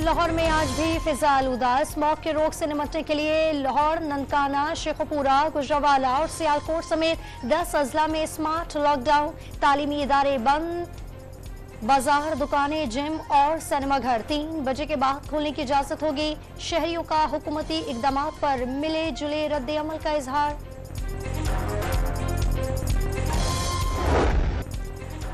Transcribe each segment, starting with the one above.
लाहौर में आज भी फिजा आलूदा। स्मॉग के रोक से निपटने के लिए लाहौर, ननकाना, शेखुपुरा, गुजरावाला और सियालकोट समेत 10 अजला में स्मार्ट लॉकडाउन। तालीमी इदारे बंद, बाजार, दुकानें, जिम और सिनेमाघर 3 बजे के बाद खोलने की इजाजत होगी। शहरियों का हुकूमती इकदाम पर मिले जुले रद्द अमल का इजहार।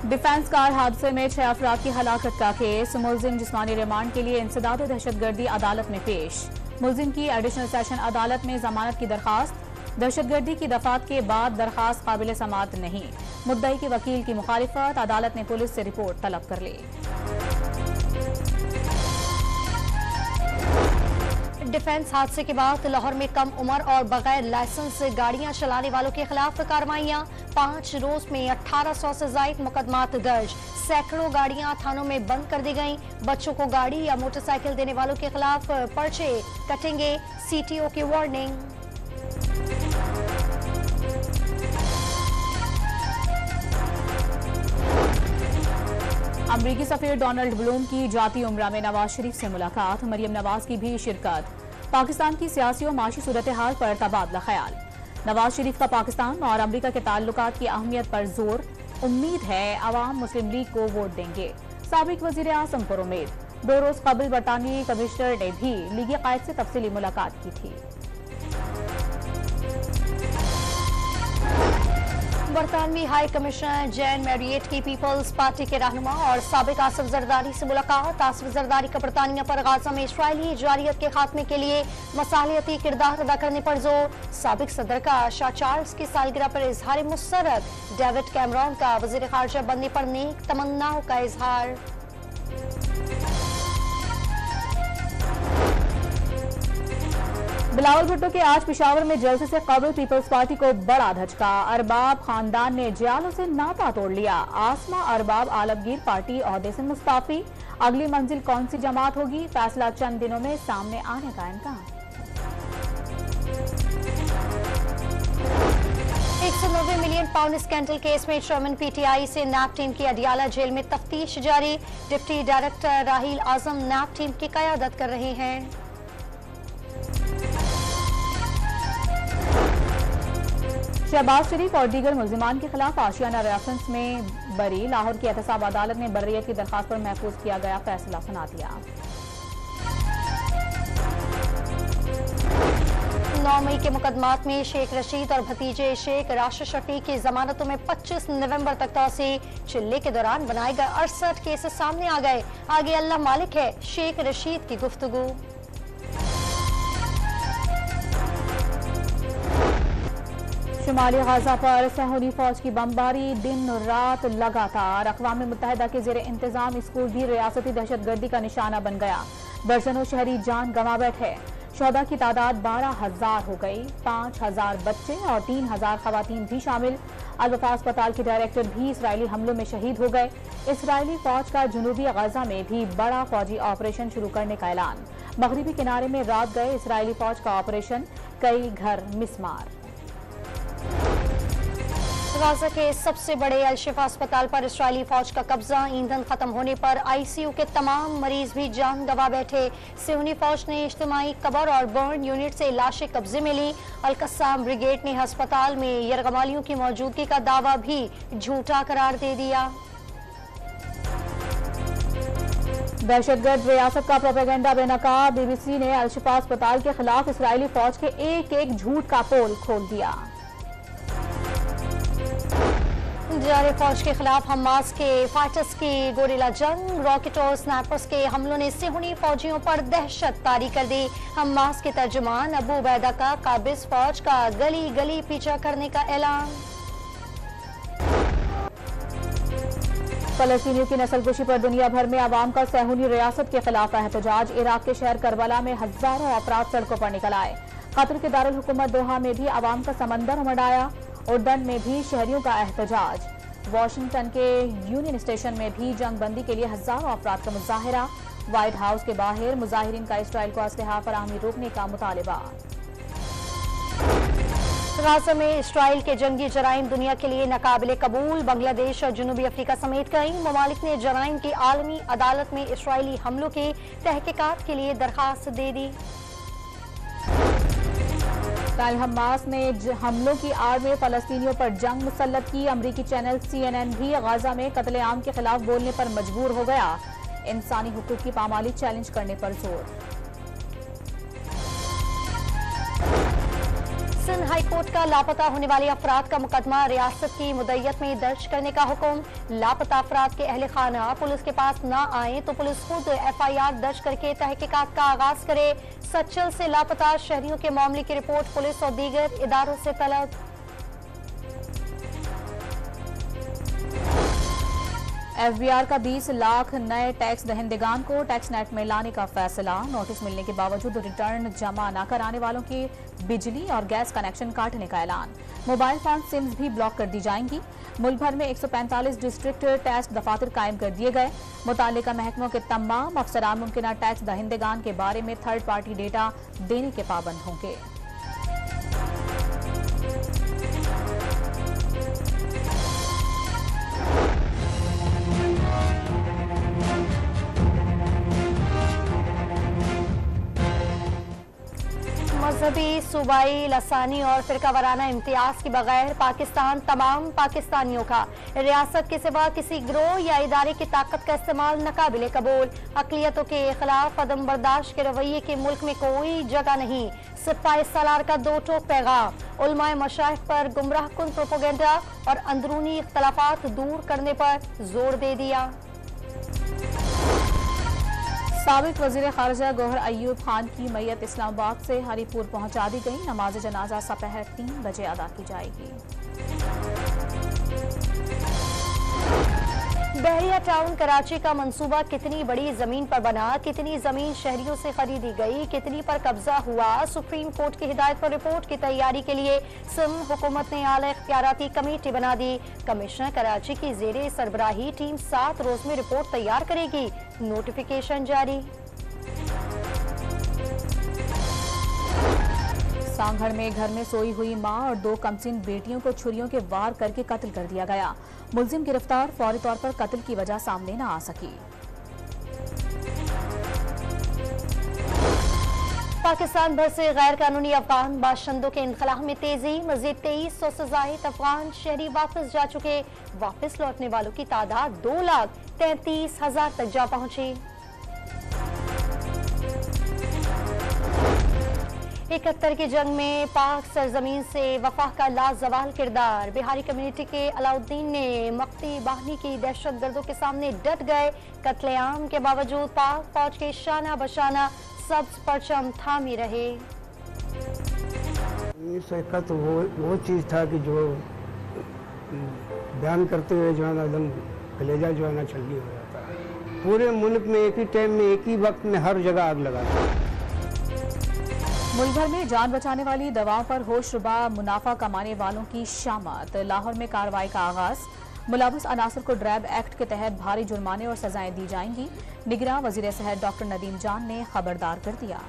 डिफेंस कार हादसे में 6 अफराद की हलाकत का केस। मुलजिम जिस्मानी रिमांड के लिए इंसदाद दहशतगर्दी अदालत में पेश। मुलजिम की एडिशनल सेशन अदालत में जमानत की दरखास्त। दहशतगर्दी की दफात के बाद दरखास्त काबिल समाअत नहीं। मुद्दई के वकील की मुखालिफत। अदालत ने पुलिस से रिपोर्ट तलब कर ली। डिफेंस हादसे के बाद लाहौर में कम उम्र और बगैर लाइसेंस गाड़ियां चलाने वालों के खिलाफ कार्रवाइयां। 5 रोज में 1800 से ज्यादा मुकदमात दर्ज। सैकड़ों गाड़ियां थानों में बंद कर दी गईं। बच्चों को गाड़ी या मोटरसाइकिल देने वालों के खिलाफ पर्चे कटेंगे। सीटीओ की वार्निंग। अमरीकी सफीर डोनाल्ड ब्लूम की जाती उम्रा में नवाज शरीफ से मुलाकात। मरियम नवाज की भी शिरकत। पाकिस्तान की सियासी और माशी सूरत हाल पर तबादला ख्याल। नवाज शरीफ का पाकिस्तान और अमरीका के ताल्लुकात की अहमियत पर जोर। उम्मीद है अवाम मुस्लिम लीग को वोट देंगे। साबिक वजीर आजम पर उम्मीद। 2 रोज कबल बरतानवी कमिश्नर ने भी लीगी कायद से तफसीली मुलाकात की थी। बरतानवी हाई कमिश्नर जैन मैरियट की पीपल्स पार्टी के रहनुमा और साबिक आसिफ जरदारी से मुलाकात। आसिफ जरदारी का बरतानिया पर गाजा में इजरायली जारियत के खात्मे के लिए मसालियती किरदार अदा करने पर जोर। साबिक सदर का शाह चार्ल्स की सालगिरह पर इजहार मुसरत। डेविड कैमरॉन का वजीर खारजा बनने पर नेक तमन्नाओं का इजहार। बिलावल भुट्टो के आज पेशावर में जलसे से कबल पीपल्स पार्टी को बड़ा धचका। अरबाब खानदान ने जियालों से नाता तोड़ लिया। आसमा अरबाब आलमगीर पार्टी ओहदे से मुस्ताफी। अगली मंजिल कौन सी जमात होगी, फैसला चंद दिनों में सामने आने का इम्कान। 190 मिलियन पाउंड स्कैंडल केस में चेयरमैन पीटीआई से नैप टीम की अडियाला जेल में तफ्तीश जारी। डिप्टी डायरेक्टर राहील आजम नैप टीम की कयादत कर रहे हैं। शहबाज शरीफ और दीगर मुल्जिमान के खिलाफ आशियाना रेफरेंस में बरी। लाहौर की एहतसाब अदालत ने बर्रियत की दरखास्त पर महफूज किया गया फैसला सुना दिया। 9 मई के मुकदमात में शेख रशीद और भतीजे शेख राशिद शफीक की जमानतों में 25 नवंबर तक तोसी। चिल्ले के दौरान बनाए गए 68 केसेस सामने आ गए। आगे अल्लाह मालिक है। शेख रशीद की गुफ्तगू। शुमाली गाजा पर सहूनी फौज की बमबारी दिन रात लगातार। अक़वाम मुत्तहिदा के ज़ेरे इंतजाम स्कूल भी रियासती दहशतगर्दी का निशाना बन गया। दर्जनों शहरी जान गंवा बैठे। शोधा की तादाद 12,000 हो गई। 5,000 बच्चे और 3,000 खवातीन भी शामिल। अल-वफा अस्पताल के डायरेक्टर भी इसराइली हमलों में शहीद हो गए। इसराइली फौज का जनूबी गाजा में भी बड़ा फौजी ऑपरेशन शुरू करने का ऐलान। मगरिबी किनारे में रात गए इसराइली फौज का ऑपरेशन। कई घर मिसमार। गाजा के सबसे बड़े अल-शिफा अस्पताल पर इसराइली फौज का कब्जा। ईंधन खत्म होने पर आईसीयू के तमाम मरीज भी जान गंवा बैठे। सियोनी फौज ने इज्तिमाई कबर और बर्न यूनिट से लाशें कब्जे में ली। अल-कस्साम ब्रिगेड ने अस्पताल में यरगमालियों की मौजूदगी का दावा भी झूठा करार दे दिया। दहशतगर्द रियासत का प्रोपेगेंडा बेनकाब। बीबीसी ने अल-शिफा अस्पताल के खिलाफ इसराइली फौज के एक झूठ का पोल खोल दिया। जारी फौज के खिलाफ हमास के फाइटर्स की गोरिल्ला जंग। रॉकेट और स्नैपर्स के हमलों ने सिहोनी फौजियों पर दहशत तारी कर दी। हमास के तर्जुमान अबू उबैदा का काबिज फौज का गली गली पीछा करने का ऐलान। फलस्तीनियों की नस्लकुशी पर दुनिया भर में अवाम का सहूनी रियासत के खिलाफ एहतजाज। इराक के शहर करबला में हजारों अफराद सड़कों पर निकल आए। कतर के दारुल हुकूमत दोहा में भी अवाम का समंदर उमड़ आया। उर्दन में भी शहरियों का एहतजाज। वाशिंगटन के यूनियन स्टेशन में भी जंग बंदी के लिए हजारों अफराद का मुजाहिरा। व्हाइट हाउस के बाहर मुजाहिरीन का इसराइल को असलहा फराहमी रोकने का मुतालबा। गाजा में इसराइल के जंगी जराइम दुनिया के लिए नाकाबिले कबूल। बांग्लादेश और जनूबी अफ्रीका समेत कई ममालिक ने जराइम की आलमी अदालत में इसराइली हमलों की तहकीकात के लिए दरखास्त दे दी। कल हमास ने हमलों की आड़ में फलस्तीनियों पर जंग मुसल्लत की। अमरीकी चैनल CNN भी गाजा में कत्लेआम के खिलाफ बोलने पर मजबूर हो गया। इंसानी हुकूक की पामाली चैलेंज करने पर जोर। सिंध हाई कोर्ट का लापता होने वाले अफराद का मुकदमा रियासत की मुद्दत में दर्ज करने का हुक्म। लापता अफराद के अहले खाना पुलिस के पास न आए तो पुलिस खुद FIR दर्ज करके तहकीकात का आगाज करे। सच्चल से लापता शहरियों के मामले की रिपोर्ट पुलिस और दीगर इदारों से तलब। FBR का 20 लाख नए टैक्स दहिंदगान को टैक्स नेट में लाने का फैसला। नोटिस मिलने के बावजूद रिटर्न जमा न कराने वालों के बिजली और गैस कनेक्शन काटने का ऐलान। मोबाइल फोन सिम्स भी ब्लॉक कर दी जाएंगी। मुल्क भर में 145 डिस्ट्रिक्ट टैक्स दफातर कायम कर दिए गए। मुताल्लिका महकमों के तमाम अफसरान मुमकिन टैक्स दहिंदगान के बारे में थर्ड पार्टी डेटा देने के पाबंद होंगे। मजहबी, सूबाई, लसानी और फिरकावाराना इम्तियाज के बगैर पाकिस्तान तमाम पाकिस्तानियों का। रियासत के सिवा किसी गिरोह या इदारे की ताकत का इस्तेमाल नाकाबिले कबूल। अक़लियतों के खिलाफ अदम बर्दाश्त के रवैये के मुल्क में कोई जगह नहीं। सिपाही सालार का दो टोक पैगाम। उलमाए मशाइख पर गुमराह कुन प्रोपोगेंडा और अंदरूनी इख्तलाफात दूर करने पर जोर दे दिया। साबिक वज़ीर ख़ारिजा गौहर अयूब खान की मैयत इस्लामाबाद से हरीपुर पहुंचा दी गई। नमाज जनाजा दोपहर 3 बजे अदा की जाएगी। बहरिया टाउन कराची का मंसूबा कितनी बड़ी जमीन पर बना, कितनी जमीन शहरियों से खरीदी गई, कितनी पर कब्जा हुआ। सुप्रीम कोर्ट की हिदायत पर रिपोर्ट की तैयारी के लिए सिंध हुकूमत ने आला इख्तियाराती कमेटी बना दी। कमिश्नर कराची की जेरे सरबराही टीम 7 रोज में रिपोर्ट तैयार करेगी। नोटिफिकेशन जारी। सांगड़ में घर में सोई हुई मां और 2 कमसिन बेटियों को छुरियों के वार करके कत्ल कर दिया गया। मुलजिम गिरफ्तार, फौरी तौर पर कत्ल की वजह सामने न आ सकी। पाकिस्तान भर से गैर कानूनी अफगान बाशिंदों के इनखला में तेजी। मजीद 2300 से जायद अफगान शहरी वापस जा चुके। वापस लौटने वालों की तादाद 2,33,000 तक जा पहुंची। 71 की जंग में पाक सरजमीन से वफा का लाजवाल किरदार। बिहारी कम्युनिटी के अलाउद्दीन ने मक्ती बाहनी की दहशतगर्दों के सामने डट गए। कत्लेआम के बावजूद पाक फौज के शाना बशाना सब्ज परचम थामी रहे। 1971 वो चीज़ था कि जो बयान करते हुए जो है ना एकदम कलेजा जो है ना छलनी हो जाता है। पूरे मुल्क में एक ही टाइम में एक ही वक्त में हर जगह आग लगा। मुल्क भर में जान बचाने वाली दवाओं पर होशरुबा मुनाफा कमाने वालों की शामत। लाहौर में कार्रवाई का आगाज। मुलविस अनासर को ड्रैब एक्ट के तहत भारी जुर्माने और सजाएं दी जाएंगी। निगरान वजीर सेहत डॉक्टर नदीम जान ने खबरदार कर दिया।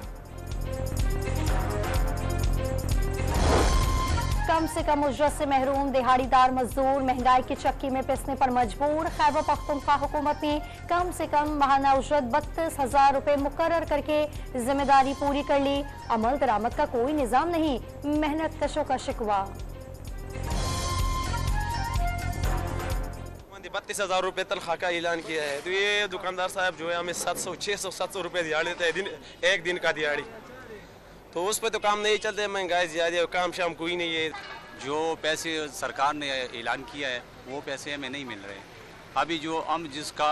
कम से कम उजरत से महरूम दिहाड़ीदार मजदूर महंगाई की चक्की में पिसने पर मजबूर। खैबर पख्तूनख्वा हुकूमत ने कम से कम माहाना उजरत 32,000 रुपए मुकर्रर करके जिम्मेदारी पूरी कर ली। अमल दरामद का कोई निजाम नहीं, मेहनत कशों का शिकवा। 32,000 रुपए तनख्वाह का ऐलान किया है, तो ये दुकानदार साहब जो है हमें 700, 600, 700 रुपए दिहाड़ी देते हैं एक दिन का दिहाड़ी। तो उस पर तो काम नहीं चलते, महंगाई ज़्यादा है, काम शाम कोई नहीं है। जो पैसे सरकार ने ऐलान किया है वो पैसे हमें नहीं मिल रहे। अभी जो हम जिसका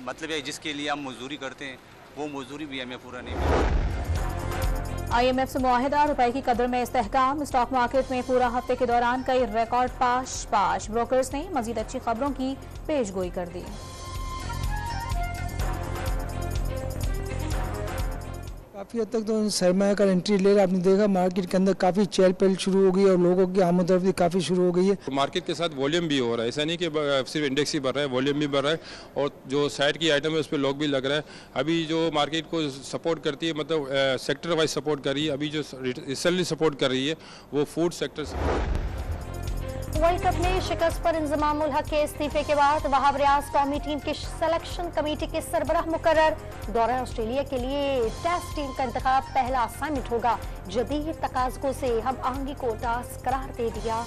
मतलब है जिसके लिए हम मजदूरी करते हैं वो मजदूरी भी हमें पूरा नहीं मिल रहा। IMF से मुआहिदा, रुपए की कदर में इस्तेहकाम। स्टॉक मार्केट में पूरा हफ्ते के दौरान कई रिकॉर्ड पाश। ब्रोकर्स ने मजीद अच्छी खबरों की पेशगोई कर दी। काफ़ी हद तक तो सरमाया का एंट्री ले रहा है। आपने देखा मार्केट के अंदर काफ़ी चहल पहल शुरू हो गई और लोगों की आमदरफ्ती काफ़ी शुरू हो गई है। मार्केट के साथ वॉल्यूम भी हो रहा है, ऐसा नहीं कि सिर्फ इंडेक्स ही बढ़ रहा है, वॉल्यूम भी बढ़ रहा है और जो साइड की आइटम है उस पर लॉक भी लग रहा है। अभी जो मार्केट को सपोर्ट करती है, मतलब सेक्टर वाइज सपोर्ट कर रही है, अभी जो रिसेंटली सपोर्ट कर रही है वो फूड सेक्टर। वर्ल्ड कप में शिकस्त पर इंजमाम उल हक के इस्तीफे के बाद वहाब रियाज कौमी टीम की सिलेक्शन कमेटी के सरबराह मुकर्रर। दौरे ऑस्ट्रेलिया के लिए टेस्ट टीम का इंतखाब पहला असाइनमेंट होगा। जदीद तकाज़ों से हम आहंगी को टास्क करार दे दिया।